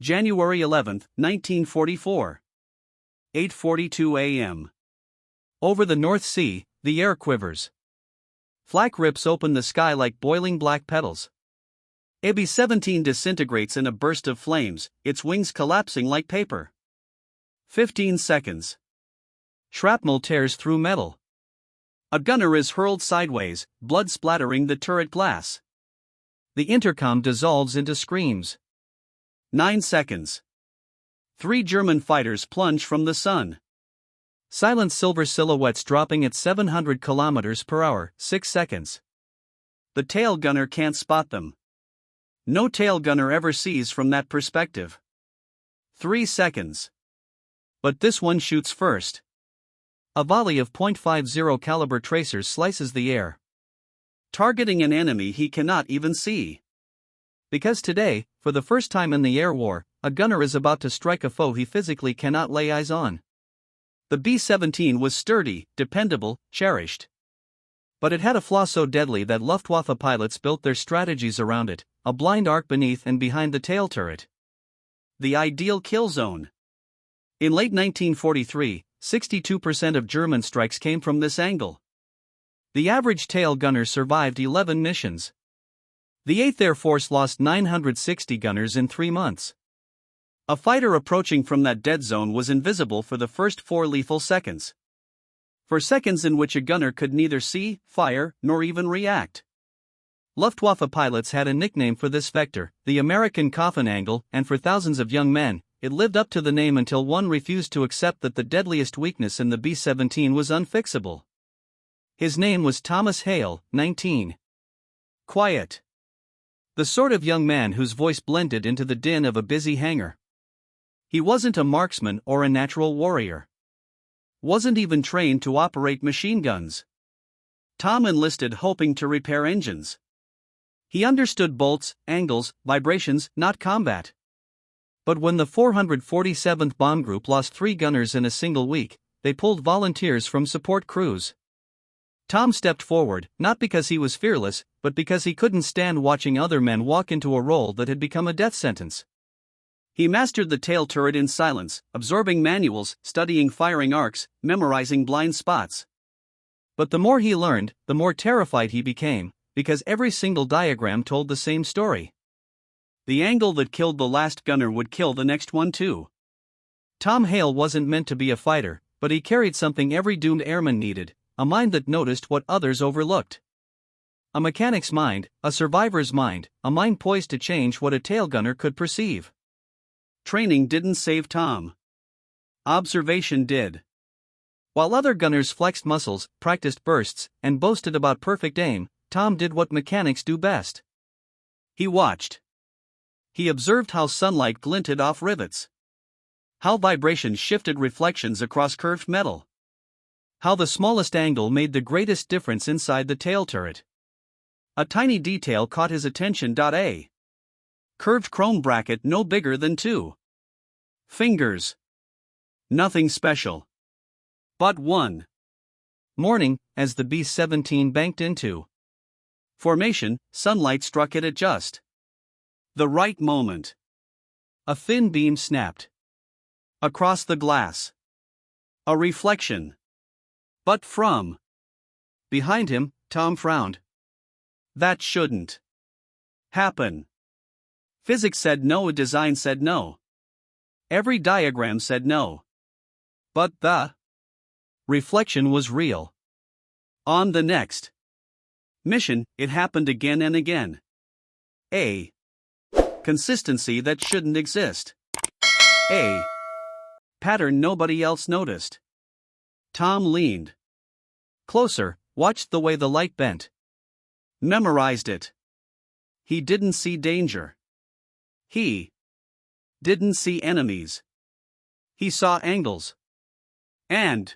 January 11, 1944. 8:42 a.m. Over the North Sea, the air quivers. Flak rips open the sky like boiling black petals. AB-17 disintegrates in a burst of flames, its wings collapsing like paper. 15 seconds. Shrapnel tears through metal. A gunner is hurled sideways, blood splattering the turret glass. The intercom dissolves into screams. 9 seconds. 3 German fighters plunge from the sun. Silent silver silhouettes dropping at 700 km per hour, 6 seconds. The tail gunner can't spot them. No tail gunner ever sees from that perspective. 3 seconds. But this one shoots first. A volley of .50 caliber tracers slices the air, targeting an enemy he cannot even see. Because today, for the first time in the air war, a gunner is about to strike a foe he physically cannot lay eyes on. The B-17 was sturdy, dependable, cherished. But it had a flaw so deadly that Luftwaffe pilots built their strategies around it, a blind arc beneath and behind the tail turret. The ideal kill zone. In late 1943, 62% of German strikes came from this angle. The average tail gunner survived 11 missions. The 8th Air Force lost 960 gunners in 3 months. A fighter approaching from that dead zone was invisible for the first 4 lethal seconds. For seconds in which a gunner could neither see, fire, nor even react. Luftwaffe pilots had a nickname for this vector, the American coffin angle, and for thousands of young men, it lived up to the name until one refused to accept that the deadliest weakness in the B-17 was unfixable. His name was Thomas Hale, 19. Quiet. The sort of young man whose voice blended into the din of a busy hangar. He wasn't a marksman or a natural warrior. Wasn't even trained to operate machine guns. Tom enlisted hoping to repair engines. He understood bolts, angles, vibrations, not combat. But when the 447th Bomb Group lost 3 gunners in a single week, they pulled volunteers from support crews. Tom stepped forward, not because he was fearless, but because he couldn't stand watching other men walk into a role that had become a death sentence. He mastered the tail turret in silence, absorbing manuals, studying firing arcs, memorizing blind spots. But the more he learned, the more terrified he became, because every single diagram told the same story. The angle that killed the last gunner would kill the next one too. Tom Hale wasn't meant to be a fighter, but he carried something every doomed airman needed, a mind that noticed what others overlooked. A mechanic's mind, a survivor's mind, a mind poised to change what a tail gunner could perceive. Training didn't save Tom. Observation did. While other gunners flexed muscles, practiced bursts, and boasted about perfect aim, Tom did what mechanics do best. He watched. He observed how sunlight glinted off rivets. How vibration shifted reflections across curved metal. How the smallest angle made the greatest difference inside the tail turret. A tiny detail caught his attention. A curved chrome bracket no bigger than 2 fingers. Nothing special. But one morning, as the B-17 banked into formation, sunlight struck it at just the right moment. A thin beam snapped across the glass. A reflection. But from behind him, Tom frowned. That shouldn't happen. Physics said no, design said no. Every diagram said no. But the reflection was real. On the next mission, it happened again and again. A consistency that shouldn't exist. A pattern nobody else noticed. Tom leaned closer, watched the way the light bent. Memorized it. He didn't see danger. He didn't see enemies. He saw angles. And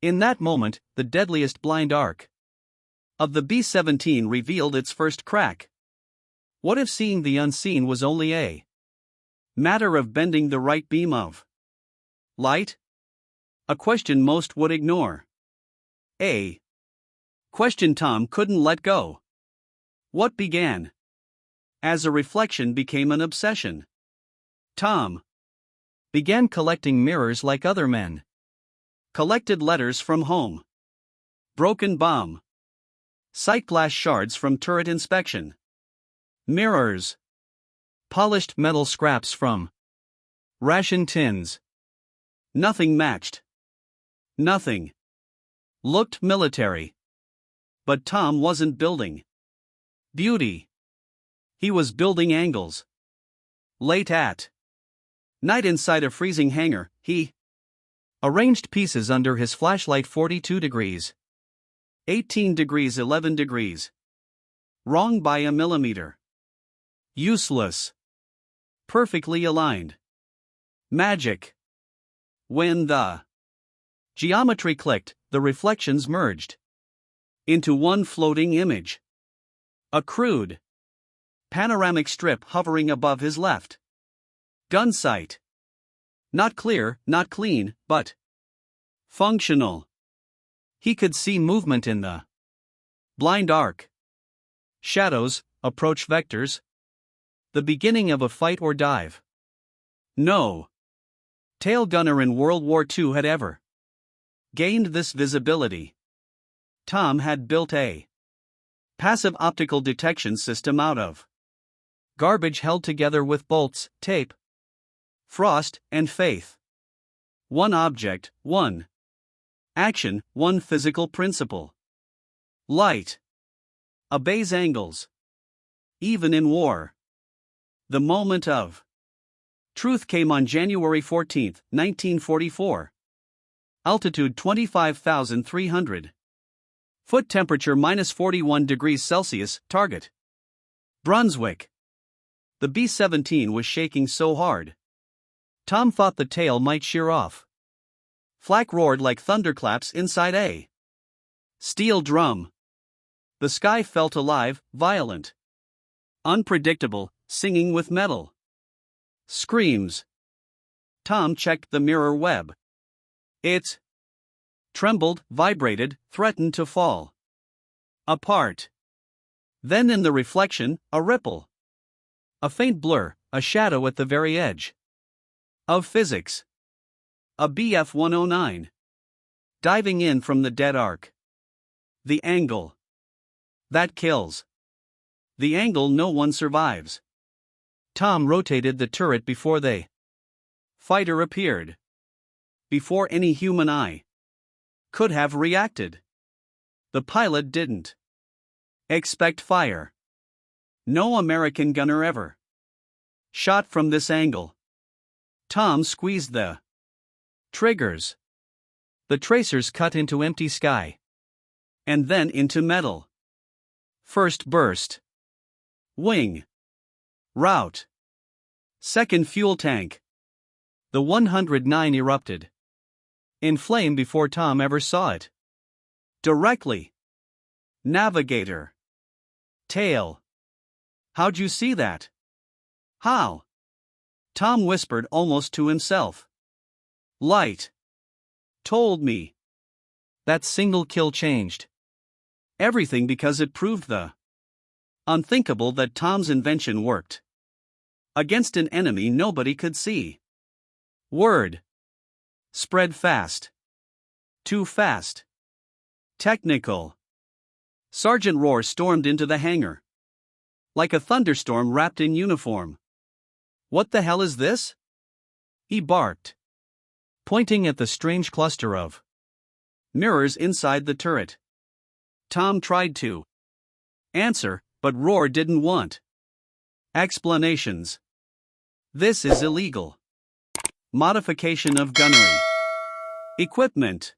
in that moment, the deadliest blind arc of the B-17 revealed its first crack. What if seeing the unseen was only a matter of bending the right beam of light? A question most would ignore. A question Tom couldn't let go. What began as a reflection became an obsession. Tom began collecting mirrors like other men. Collected letters from home. Broken bomb. Sight glass shards from turret inspection. Mirrors. Polished metal scraps from ration tins. Nothing matched. Nothing. Looked military. But Tom wasn't building beauty. He was building angles. Late at night inside a freezing hangar, he arranged pieces under his flashlight. 42 degrees. 18 degrees, 11 degrees. Wrong by a millimeter. Useless. Perfectly aligned. Magic. When the geometry clicked, the reflections merged into one floating image. A crude panoramic strip hovering above his left gun sight. Not clear, not clean, but functional. He could see movement in the blind arc. Shadows, approach vectors. The beginning of a fight or dive. No tail gunner in World War II had ever gained this visibility. Tom had built a passive optical detection system out of garbage held together with bolts, tape, frost, and faith. One object, one action, one physical principle. Light obeys angles. Even in war. The moment of truth came on January 14, 1944. Altitude 25,300. Foot temperature minus 41 degrees Celsius. Target Brunswick. The B-17 was shaking so hard Tom thought the tail might shear off. Flak roared like thunderclaps inside a steel drum. The sky felt alive, violent, unpredictable, singing with metal screams. Tom checked the mirror web. It trembled, vibrated, threatened to fall apart. Then in the reflection, a ripple. A faint blur, a shadow at the very edge of physics. A BF-109. Diving in from the dead arc. The angle that kills. The angle no one survives. Tom rotated the turret before the fighter appeared. Before any human eye could have reacted. The pilot didn't expect fire. No American gunner ever shot from this angle. Tom squeezed the triggers. The tracers cut into empty sky. And then into metal. First burst. Wing. Route. Second fuel tank. The 109 erupted. In flame before Tom ever saw it. Directly. Navigator. Tail. How'd you see that? How? Tom whispered almost to himself. Light. Told me. That single kill changed everything because it proved the unthinkable that Tom's invention worked against an enemy nobody could see. Word spread fast. Too fast. Technical. Sergeant Rohr stormed into the hangar. Like a thunderstorm wrapped in uniform. What the hell is this? He barked, pointing at the strange cluster of mirrors inside the turret. Tom tried to answer, but Rohr didn't want explanations. This is illegal. Modification of gunnery. Equipment.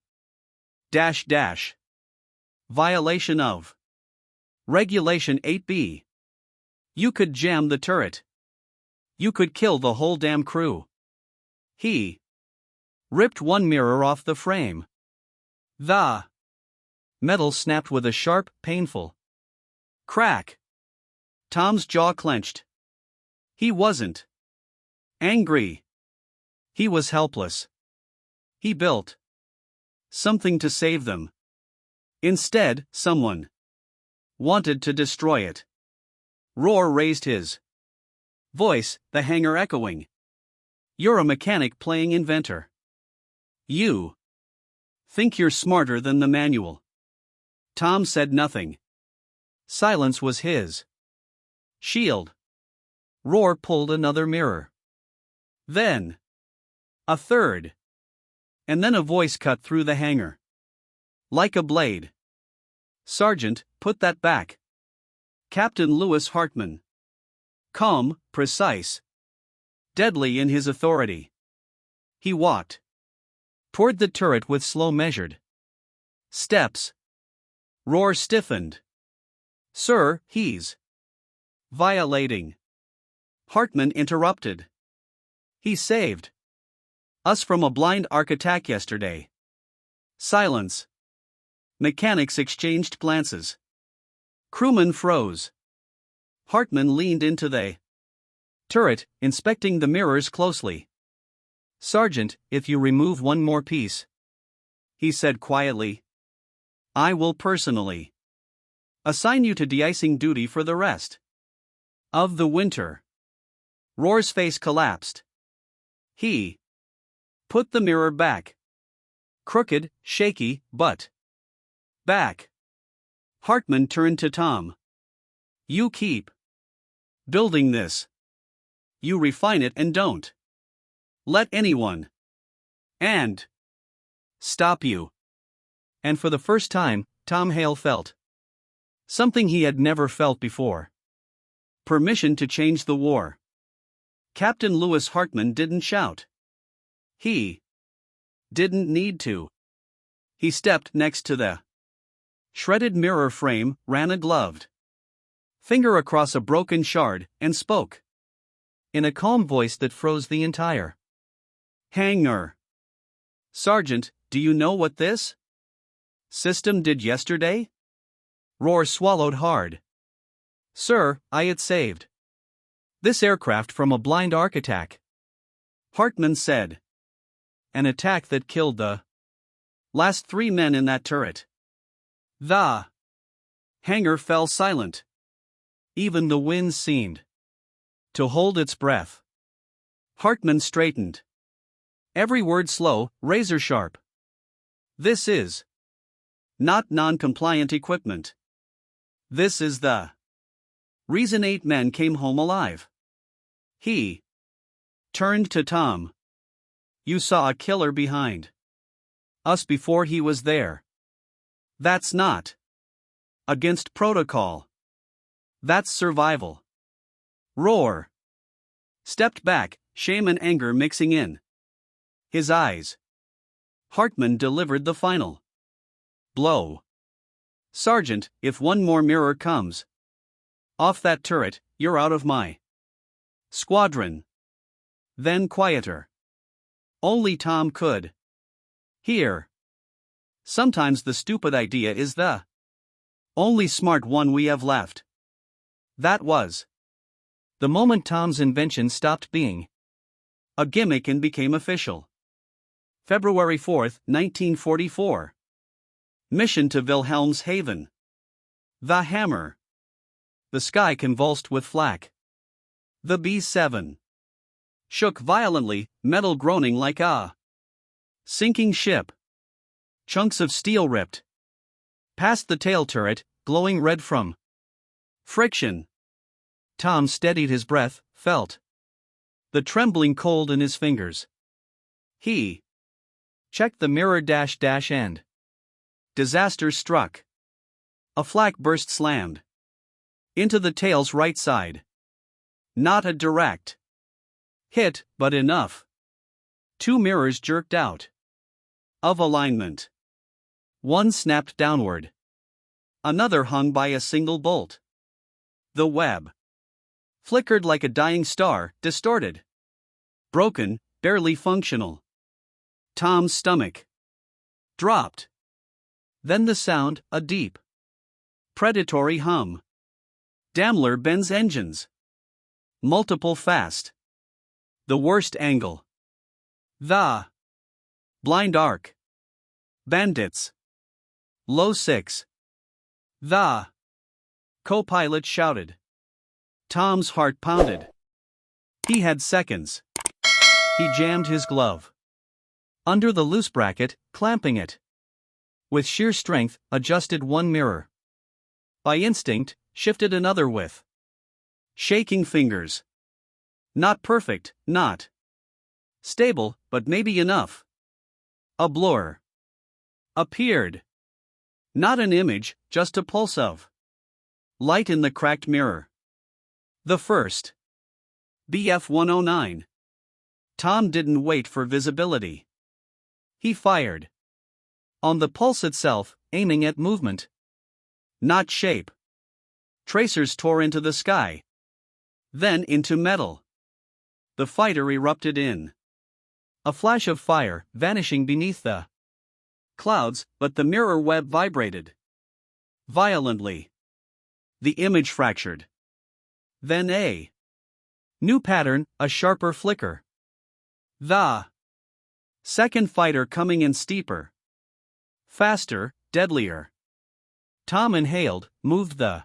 Violation of Regulation 8B. You could jam the turret. You could kill the whole damn crew. He ripped one mirror off the frame. The metal snapped with a sharp, painful crack. Tom's jaw clenched. He wasn't angry. He was helpless. He built something to save them. Instead, someone wanted to destroy it. Rohr raised his voice, the hangar echoing. You're a mechanic playing inventor. You think you're smarter than the manual. Tom said nothing. Silence was his shield. Roar pulled another mirror. Then a third. And then a voice cut through the hangar. Like a blade. Sergeant, put that back. Captain Lewis Hartman. Calm, precise. Deadly in his authority. He walked toward the turret with slow measured steps. Roar stiffened. Sir, he's violating. Hartman interrupted. He saved us from a blind arc attack yesterday. Silence. Mechanics exchanged glances. Crewmen froze. Hartman leaned into the turret, inspecting the mirrors closely. Sergeant, if you remove one more piece, he said quietly, I will personally assign you to de-icing duty for the rest of the winter. Roar's face collapsed. He put the mirror back. Crooked, shaky, but back. Hartman turned to Tom. You keep building this. You refine it and don't let anyone and stop you. And for the first time, Tom Hale felt something he had never felt before. Permission to change the war. Captain Lewis Hartman didn't shout. He didn't need to. He stepped next to the shredded mirror frame, ran a gloved finger across a broken shard, and spoke in a calm voice that froze the entire hangar. Sergeant, do you know what this system did yesterday? Roar swallowed hard. Sir, it saved this aircraft from a blind arc attack. Hartman said. An attack that killed the last 3 men in that turret. The hangar fell silent. Even the wind seemed to hold its breath. Hartman straightened. Every word slow, razor sharp. This is not non-compliant equipment. This is the reason 8 men came home alive. He turned to Tom. You saw a killer behind us before he was there. That's not against protocol. That's survival. Roar stepped back, shame and anger mixing in his eyes. Hartman delivered the final blow. Sergeant, if one more mirror comes off that turret, you're out of my squadron. Then quieter. Only Tom could hear. Sometimes the stupid idea is the only smart one we have left. That was the moment Tom's invention stopped being a gimmick and became official. February 4, 1944. Mission to Wilhelmshaven. The hammer. The sky convulsed with flak. The B-7 shook violently, metal groaning like a sinking ship. Chunks of steel ripped past the tail turret, glowing red from friction. Tom steadied his breath, felt the trembling cold in his fingers. He checked the mirror and disaster struck. A flak burst slammed into the tail's right side. Not a direct hit, but enough. 2 mirrors jerked out of alignment. One snapped downward. Another hung by a single bolt. The web flickered like a dying star, distorted, broken, barely functional. Tom's stomach dropped. Then the sound, a deep, predatory hum. Daimler-Benz engines. Multiple fast. The worst angle. The blind arc. Bandits. Low 6. The co-pilot shouted. Tom's heart pounded. He had seconds. He jammed his glove under the loose bracket, clamping it. With sheer strength, adjusted one mirror. By instinct, shifted another with shaking fingers. Not perfect, not stable, but maybe enough. A blur appeared. Not an image, just a pulse of light in the cracked mirror. The first. BF 109. Tom didn't wait for visibility. He fired. On the pulse itself, aiming at movement. Not shape. Tracers tore into the sky. Then into metal. The fighter erupted in a flash of fire, vanishing beneath the clouds, but the mirror web vibrated violently. The image fractured. Then a new pattern, a sharper flicker. The second fighter coming in steeper. Faster, deadlier. Tom inhaled, moved the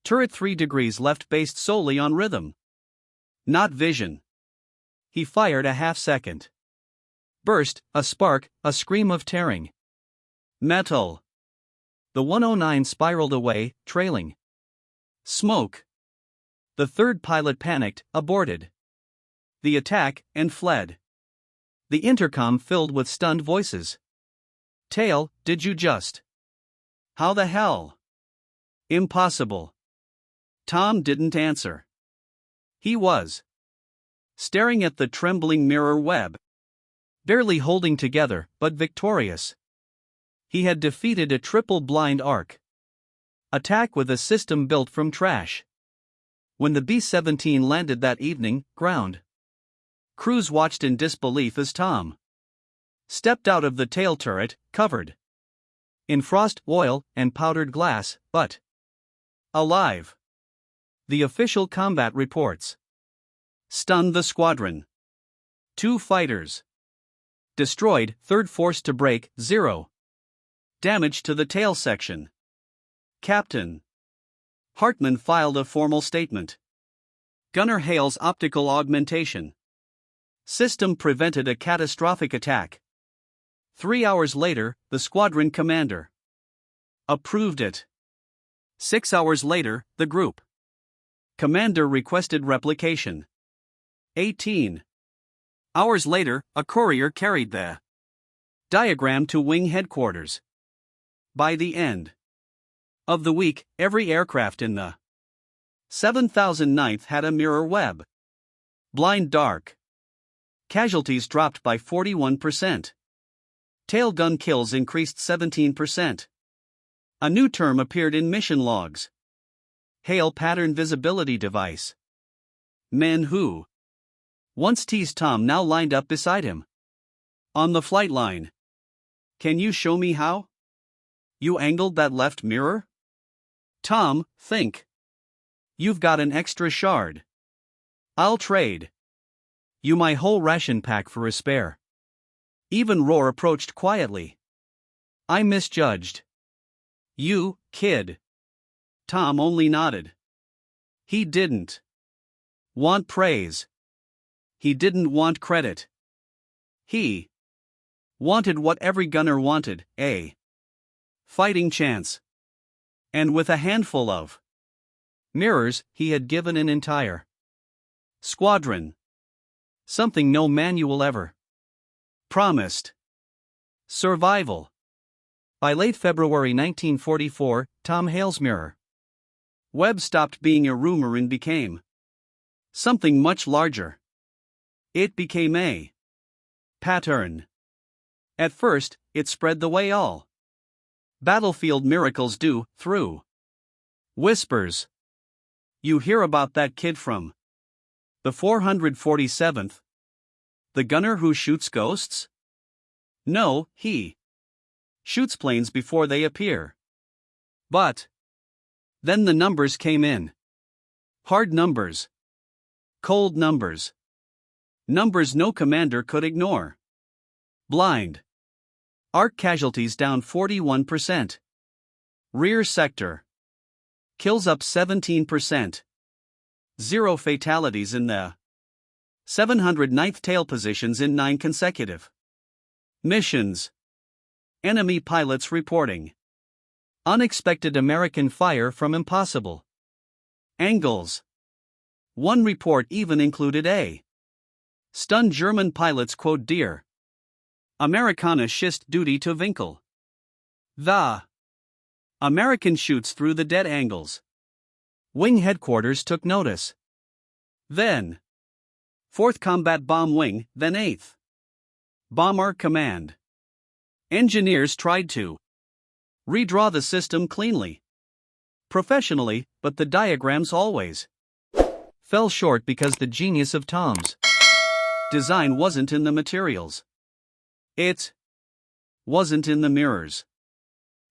turret 3 degrees left based solely on rhythm. Not vision. He fired a half-second burst, a spark, a scream of tearing metal. The 109 spiraled away, trailing smoke. The third pilot panicked, aborted the attack, and fled. The intercom filled with stunned voices. Tail, did you just? How the hell? Impossible. Tom didn't answer. He was staring at the trembling mirror web. Barely holding together, but victorious. He had defeated a triple blind arc attack with a system built from trash. When the B-17 landed that evening, ground crews watched in disbelief as Tom stepped out of the tail turret, covered in frost, oil, and powdered glass, but alive. The official combat reports stunned the squadron. 2 fighters destroyed, third forced to break, 0 damage to the tail section. Captain Hartman filed a formal statement. Gunner hails optical augmentation. System prevented a catastrophic attack. 3 hours later, the squadron commander approved it. 6 hours later, the group commander requested replication. 18 hours later, a courier carried the diagram to wing headquarters. By the end of the week, every aircraft in the 7009th had a mirror web. Blind dark. Casualties dropped by 41%. Tail gun kills increased 17%. A new term appeared in mission logs. Hail pattern visibility device. Men who once teased Tom now lined up beside him on the flight line. Can you show me how? You angled that left mirror? Tom, think. You've got an extra shard. I'll trade you my whole ration pack for a spare. Even Roar approached quietly. I misjudged you, kid. Tom only nodded. He didn't want praise. He didn't want credit. He wanted what every gunner wanted, a fighting chance. And with a handful of mirrors, he had given an entire squadron something no manual ever promised: survival. By late February 1944, Tom Hale's mirror web stopped being a rumor and became something much larger. It became a pattern. At first, it spread the way all battlefield miracles do, through whispers. You hear about that kid from the 447th? The gunner who shoots ghosts? No, he shoots planes before they appear. But then the numbers came in. Hard numbers. Cold numbers. Numbers no commander could ignore. Blind arc casualties down 41%. Rear sector kills up 17%. 0 fatalities in the 709th tail positions in 9 consecutive missions. Enemy pilots reporting. Unexpected American fire from impossible angles. One report even included a stunned German pilots quote dear Amerikaner schießt duty to Winkel. The American shoots through the dead angles. Wing headquarters took notice. Then 4th Combat Bomb Wing, then 8th Bomber Command. Engineers tried to redraw the system cleanly, professionally, but the diagrams always fell short because the genius of Tom's design wasn't in the materials. It wasn't in the mirrors.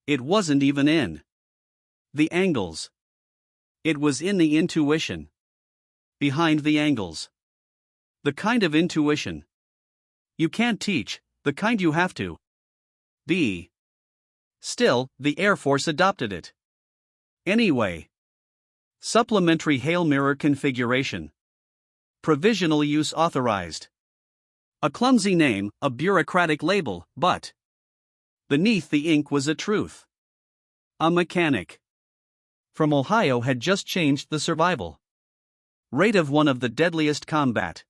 It wasn't even in the angles. It was in the intuition behind the angles. The kind of intuition you can't teach, the kind you have to be. Still, the Air Force adopted it anyway. Supplementary Hail mirror configuration. Provisional use authorized. A clumsy name, a bureaucratic label, but beneath the ink was a truth. A mechanic from Ohio had just changed the survival rate of one of the deadliest combat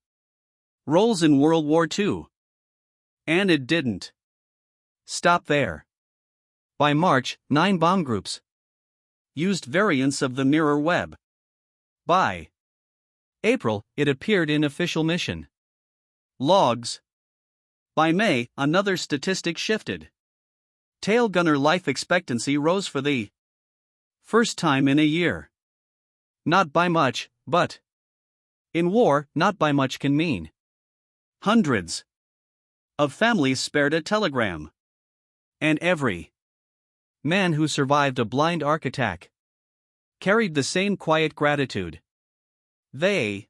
roles in World War II. And it didn't stop there. By March, 9 bomb groups used variants of the mirror web. By April, it appeared in official mission logs. By May, another statistic shifted. Tail gunner life expectancy rose for the first time in a year. Not by much, but in war, not by much can mean hundreds of families spared a telegram. And every man who survived a blind arc attack carried the same quiet gratitude. They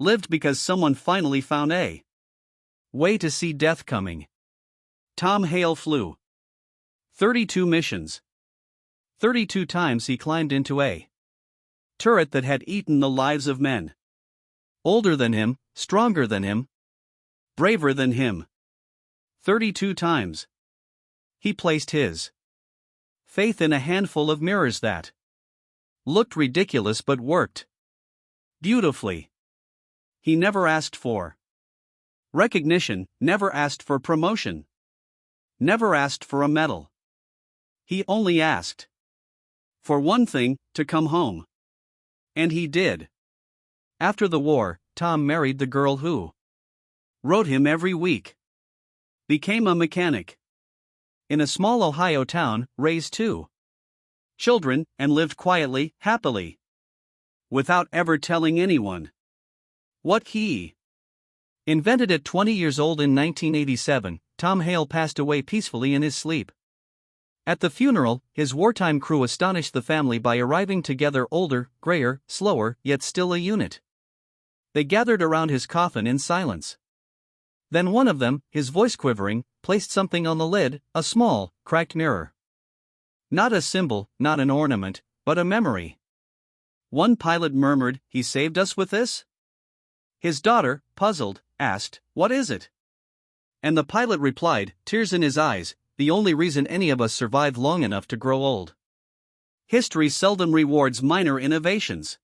lived because someone finally found a way to see death coming. Tom Hale flew 32 missions. 32 times he climbed into a turret that had eaten the lives of men older than him, stronger than him, braver than him. 32 times he placed his faith in a handful of mirrors that looked ridiculous but worked beautifully. He never asked for recognition, never asked for promotion, never asked for a medal. He only asked for one thing, to come home. And he did. After the war, Tom married the girl who wrote him every week, became a mechanic in a small Ohio town, raised 2 children, and lived quietly, happily, without ever telling anyone what he invented. At 20 years old in 1987, Tom Hale passed away peacefully in his sleep. At the funeral, his wartime crew astonished the family by arriving together, older, grayer, slower, yet still a unit. They gathered around his coffin in silence. Then one of them, his voice quivering, placed something on the lid, a small, cracked mirror. Not a symbol, not an ornament, but a memory. One pilot murmured, "He saved us with this?" His daughter, puzzled, asked, "What is it?" And the pilot replied, tears in his eyes, "The only reason any of us survive long enough to grow old." History seldom rewards minor innovations.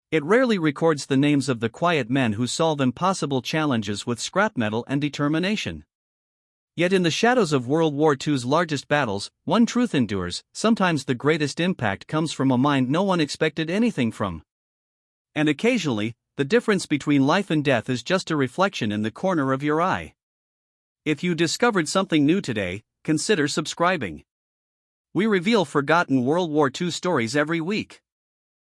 It rarely records the names of the quiet men who solve impossible challenges with scrap metal and determination. Yet in the shadows of World War II's largest battles, one truth endures: sometimes the greatest impact comes from a mind no one expected anything from. And occasionally, the difference between life and death is just a reflection in the corner of your eye. If you discovered something new today, consider subscribing. We reveal forgotten World War II stories every week.